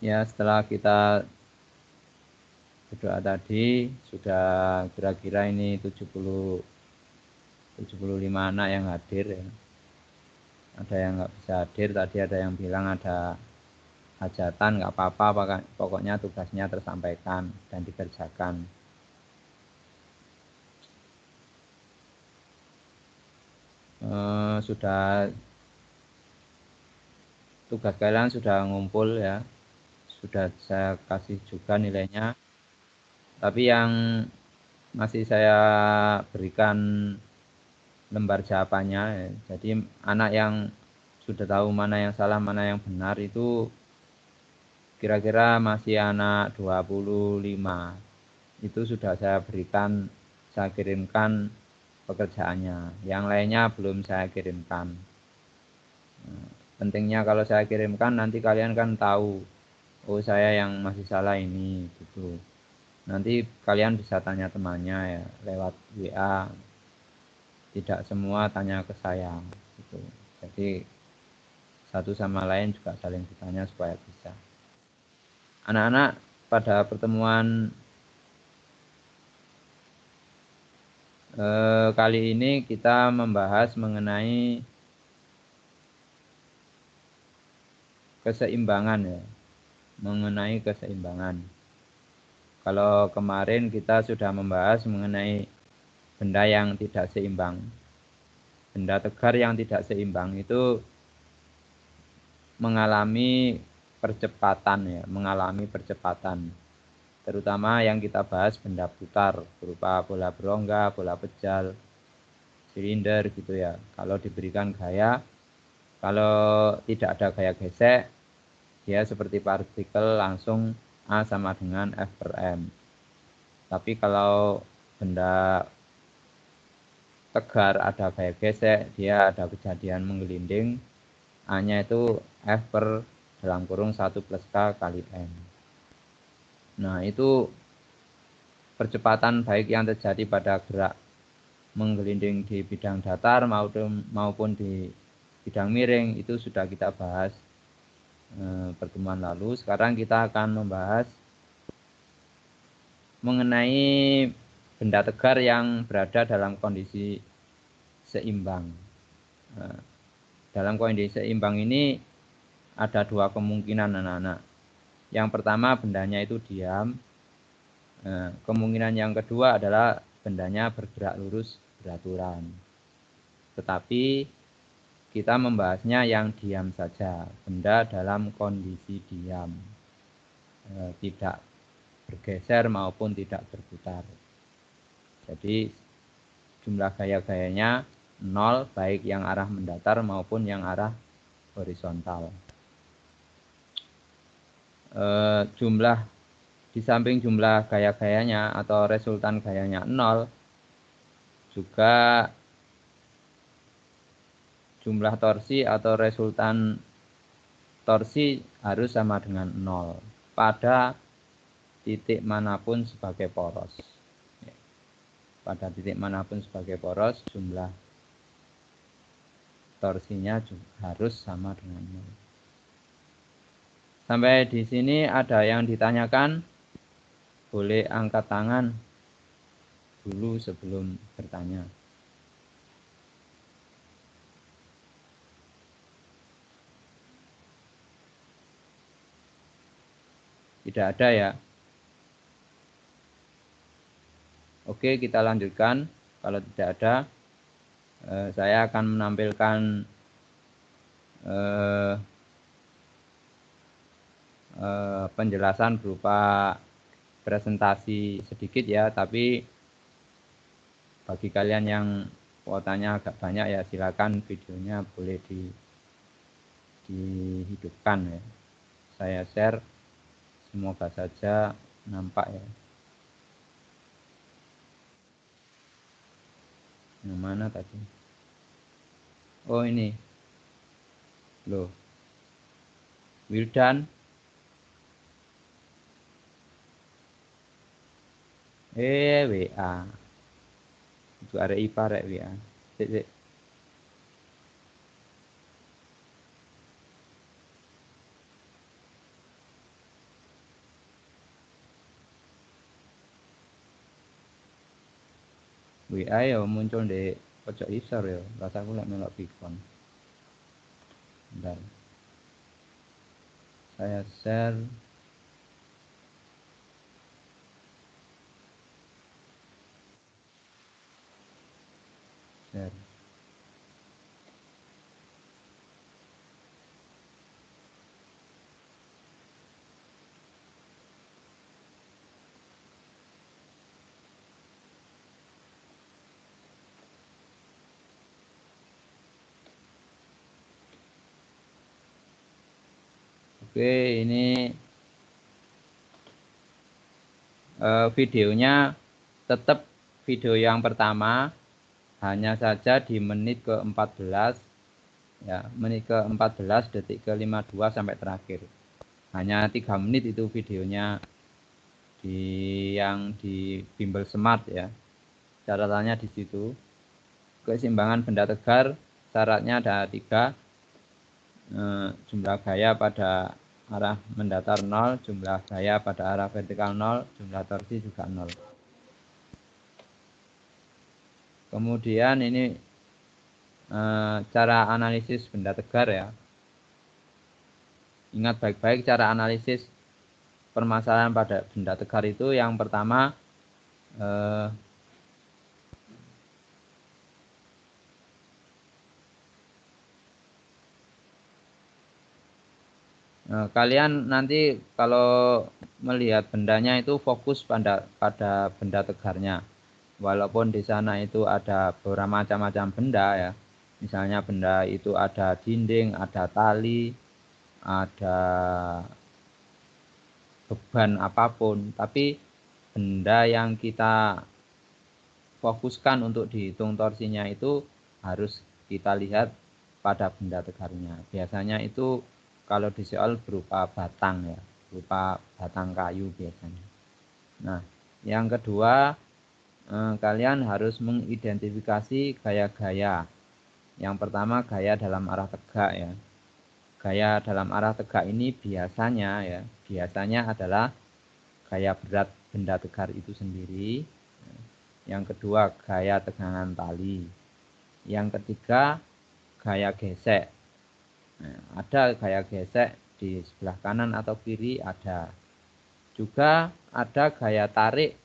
Ya, setelah kita berdoa tadi sudah kira-kira ini 75 anak yang hadir ya. Ada yang nggak bisa hadir tadi, ada yang bilang ada hajatan, nggak apa-apa, pokoknya tugasnya tersampaikan dan dikerjakan. Sudah tugas kalian sudah ngumpul ya, sudah saya kasih juga nilainya, tapi yang masih saya berikan lembar jawabannya ya. Jadi anak yang sudah tahu mana yang salah mana yang benar itu kira-kira masih anak 25. Itu sudah saya berikan, saya kirimkan pekerjaannya. Yang lainnya belum saya kirimkan. Nah, pentingnya kalau saya kirimkan nanti kalian kan tahu, oh saya yang masih salah ini gitu. Nanti kalian bisa tanya temannya ya lewat WA. Tidak semua tanya ke saya gitu. Jadi satu sama lain juga saling bertanya supaya bisa. Anak-anak, pada pertemuan kali ini kita membahas mengenai keseimbangan ya, mengenai keseimbangan. Kalau kemarin kita sudah membahas mengenai benda yang tidak seimbang, benda tegar yang tidak seimbang itu mengalami percepatan ya, mengalami percepatan. Terutama yang kita bahas benda putar berupa bola berongga, bola pejal, silinder gitu ya. Kalau diberikan gaya, kalau tidak ada gaya gesek, dia seperti partikel langsung A sama dengan F per M. Tapi kalau benda tegar ada gaya gesek, dia ada kejadian menggelinding, A-nya itu F per dalam kurung 1 plus K kali M. Nah, itu percepatan baik yang terjadi pada gerak menggelinding di bidang datar maupun di bidang miring itu sudah kita bahas pertemuan lalu. Sekarang kita akan membahas mengenai benda tegar yang berada dalam kondisi seimbang. Dalam kondisi seimbang ini ada dua kemungkinan anak-anak. Yang pertama bendanya itu diam. Kemungkinan yang kedua adalah bendanya bergerak lurus beraturan. Tetapi kita membahasnya yang diam saja, benda dalam kondisi diam, tidak bergeser maupun tidak berputar. Jadi jumlah gaya-gayanya 0 baik yang arah mendatar maupun yang arah horizontal. Jumlah di samping jumlah gaya-gayanya atau resultan gayanya 0, juga jumlah torsi atau resultan torsi harus sama dengan 0 pada titik manapun sebagai poros. Pada titik manapun sebagai poros, jumlah torsinya juga harus sama dengan 0. Sampai di sini ada yang ditanyakan? Boleh angkat tangan dulu sebelum bertanya. Tidak ada ya? Oke, kita lanjutkan. Kalau tidak ada, saya akan menampilkan penjelasan berupa presentasi sedikit ya, tapi bagi kalian yang kuotanya agak banyak ya silakan videonya boleh dihidupkan ya. Saya share, semoga saja nampak ya. Yang mana tadi? Oh ini, loh, Wildan. WA. Itu ada IPA rek WA. Sik. WA ya muncul di pojok isor ya. Rasaku lek melok pikon. Bentar. Saya share. Share. Oke, ini videonya tetap video yang pertama, hanya saja di menit ke-14 ya, menit ke-14 detik ke-52 sampai terakhir. Hanya 3 menit itu videonya yang di bimbel smart ya. Catatannya di situ. Keseimbangan benda tegar syaratnya ada 3. Jumlah gaya pada arah mendatar 0, jumlah gaya pada arah vertikal 0, jumlah torsi juga 0. Kemudian ini cara analisis benda tegar ya. Ingat baik-baik cara analisis permasalahan pada benda tegar itu. Yang pertama, kalian nanti kalau melihat bendanya itu fokus pada benda tegarnya. Walaupun di sana itu ada beberapa macam-macam benda ya. Misalnya benda itu ada dinding, ada tali, ada beban apapun, tapi benda yang kita fokuskan untuk dihitung torsinya itu harus kita lihat pada benda tegarnya. Biasanya itu kalau di soal berupa batang ya, berupa batang kayu biasanya. Nah, yang kedua, kalian harus mengidentifikasi gaya-gaya. Yang pertama, gaya dalam arah tegak ya. Gaya dalam arah tegak ini biasanya adalah gaya berat benda tegar itu sendiri. Yang kedua, gaya tegangan tali. Yang ketiga, gaya gesek. Nah, ada gaya gesek di sebelah kanan atau kiri ada. Juga ada gaya tarik.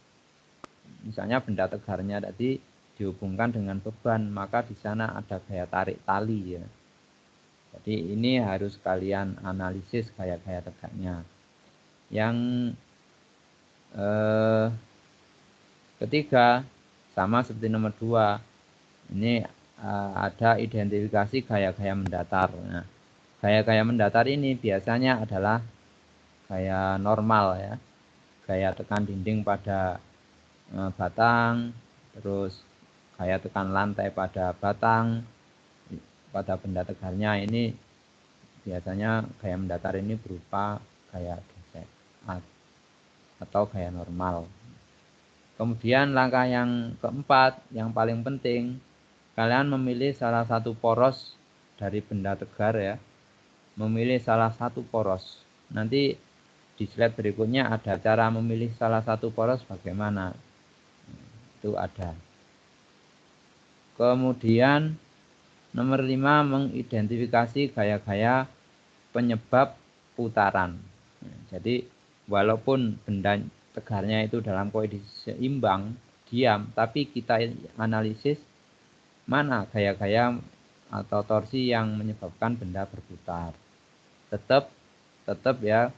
Misalnya benda tegarnya tadi dihubungkan dengan beban, maka di sana ada gaya tarik tali ya. Jadi ini harus kalian analisis gaya-gaya tegaknya. Yang ketiga, sama seperti nomor 2, ini ada identifikasi gaya-gaya mendatar. Nah, gaya-gaya mendatar ini biasanya adalah gaya normal ya, gaya tekan dinding pada batang, terus gaya tekan lantai pada batang, pada benda tegarnya. Ini biasanya gaya mendatar ini berupa gaya gesek atau gaya normal. Kemudian langkah yang keempat, yang paling penting, kalian memilih salah satu poros dari benda tegar ya. Memilih salah satu poros. Nanti di slide berikutnya ada cara memilih salah satu poros bagaimana. Itu ada. Kemudian nomor 5, mengidentifikasi gaya-gaya penyebab putaran. Jadi walaupun benda tegarnya itu dalam kondisi seimbang, diam, tapi kita analisis mana gaya-gaya atau torsi yang menyebabkan benda berputar. Tetap ya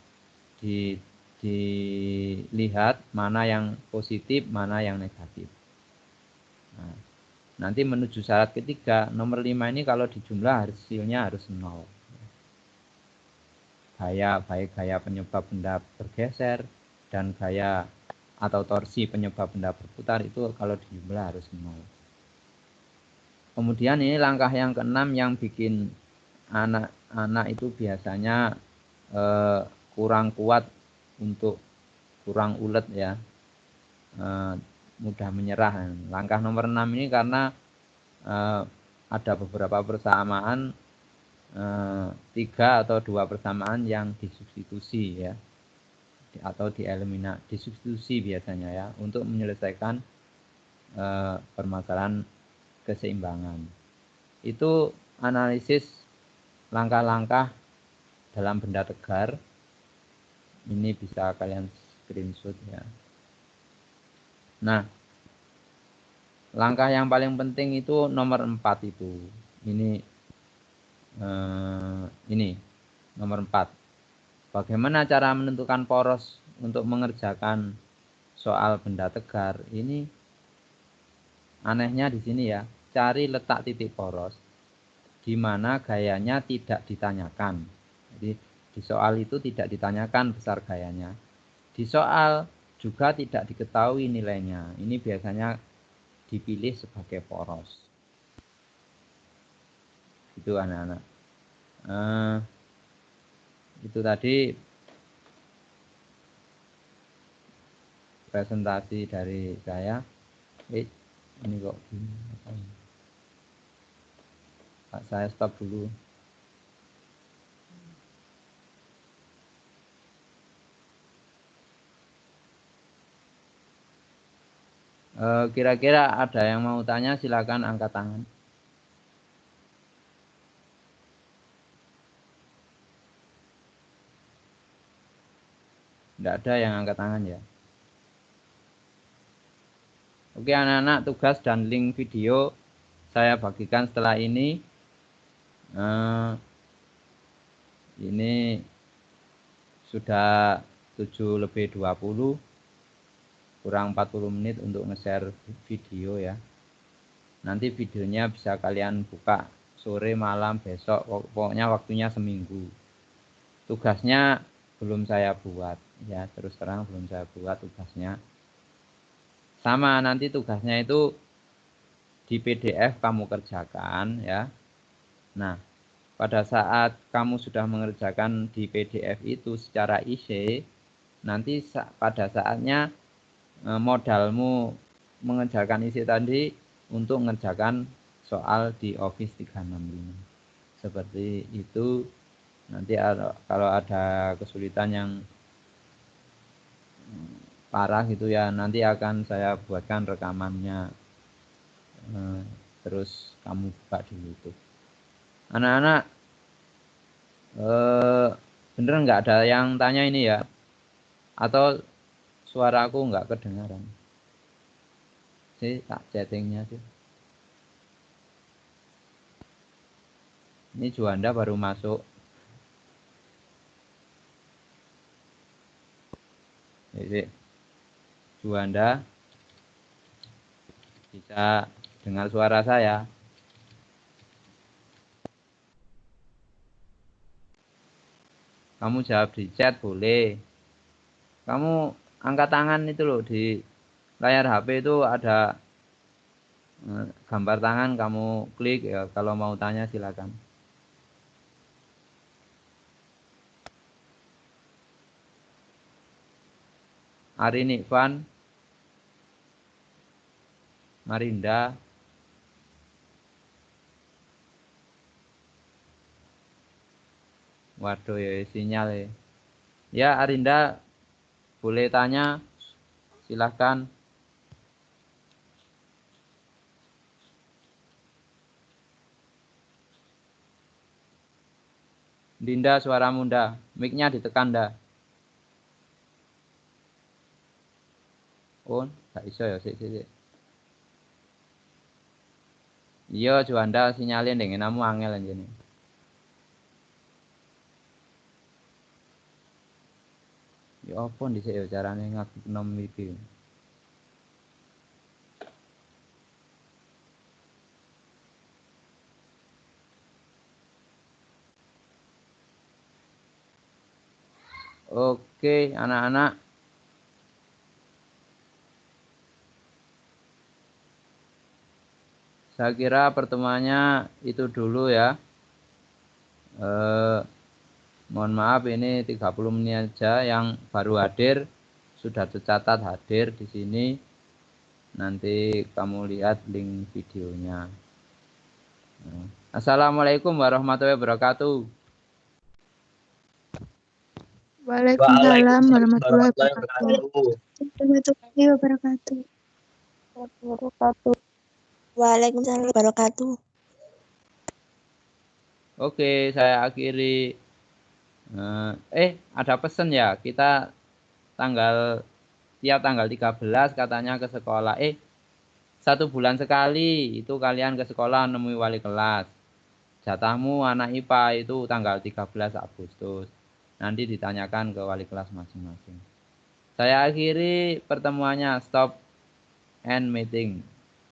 dilihat mana yang positif, mana yang negatif. Nah, nanti menuju syarat ketiga, nomor 5 ini kalau dijumlah hasilnya harus 0. Baik gaya penyebab benda bergeser dan gaya atau torsi penyebab benda berputar itu kalau dijumlah harus 0. Kemudian ini langkah yang keenam yang bikin anak-anak itu biasanya kurang kuat, untuk kurang ulet ya, mudah menyerah. Langkah nomor 6 ini karena ada beberapa persamaan, 3 atau 2 persamaan yang disubstitusi ya, atau disubstitusi biasanya ya, untuk menyelesaikan permasalahan keseimbangan. Itu analisis langkah-langkah dalam benda tegar. Ini bisa kalian screenshot ya. Nah, langkah yang paling penting itu nomor 4 itu. Ini nomor 4. Bagaimana cara menentukan poros untuk mengerjakan soal benda tegar? Ini anehnya di sini ya. Cari letak titik poros di mana gayanya tidak ditanyakan. Jadi di soal itu tidak ditanyakan besar gayanya. Di soal juga tidak diketahui nilainya. Ini biasanya dipilih sebagai poros. Itu anak-anak. Itu tadi presentasi dari saya. Ini kok gini. Saya stop dulu. Kira-kira ada yang mau tanya, silakan angkat tangan. Tidak ada yang angkat tangan ya. Oke anak-anak, tugas dan link video saya bagikan setelah ini. Ini sudah 7:20, kurang 40 menit untuk nge-share video ya. Nanti videonya bisa kalian buka sore, malam, besok, pokoknya waktunya seminggu. Tugasnya belum saya buat ya, terus terang belum saya buat tugasnya. Sama nanti tugasnya itu di PDF kamu kerjakan ya. Nah, pada saat kamu sudah mengerjakan di PDF itu secara IC, nanti pada saatnya modalmu mengerjakan IC tadi untuk mengerjakan soal di Office 365. Seperti itu. Nanti kalau ada kesulitan yang parah gitu ya, nanti akan saya buatkan rekamannya, terus kamu buka di YouTube. Anak-anak, bener nggak ada yang tanya ini ya? Atau suara aku nggak kedengaran? Sih tak chattingnya sih. Ini Juanda baru masuk. Jadi Juanda bisa dengar suara saya? Kamu jawab di chat boleh. Kamu angkat tangan itu loh, di layar HP itu ada gambar tangan, kamu klik ya. Kalau mau tanya silakan. Arini Van, Marinda, waduh ya sinyal ya. Ya Arinda boleh tanya, silahkan. Dinda suara Munda, mic-nya ditekan dah. Oh, gak iso ya sik. Iya Juanda sinyalin dengan namu angel anjene. Ya apa dhisik ya carane nom iki. Oke, anak-anak. Saya kira pertemuannya itu dulu ya. Mohon maaf ini 30 menit aja, yang baru hadir sudah tercatat hadir di sini. Nanti kamu lihat link videonya. Assalamualaikum warahmatullahi wabarakatuh. Waalaikumsalam warahmatullahi wabarakatuh. wabarakatuh. Waalaikumsalam wabarakatuh. Oke, saya akhiri. Ada pesan ya. Kita tiap tanggal 13 katanya ke sekolah. 1 bulan sekali itu kalian ke sekolah nemui wali kelas. Jatahmu anak IPA itu tanggal 13 Agustus. Nanti ditanyakan ke wali kelas masing-masing. Saya akhiri pertemuannya. Stop and meeting.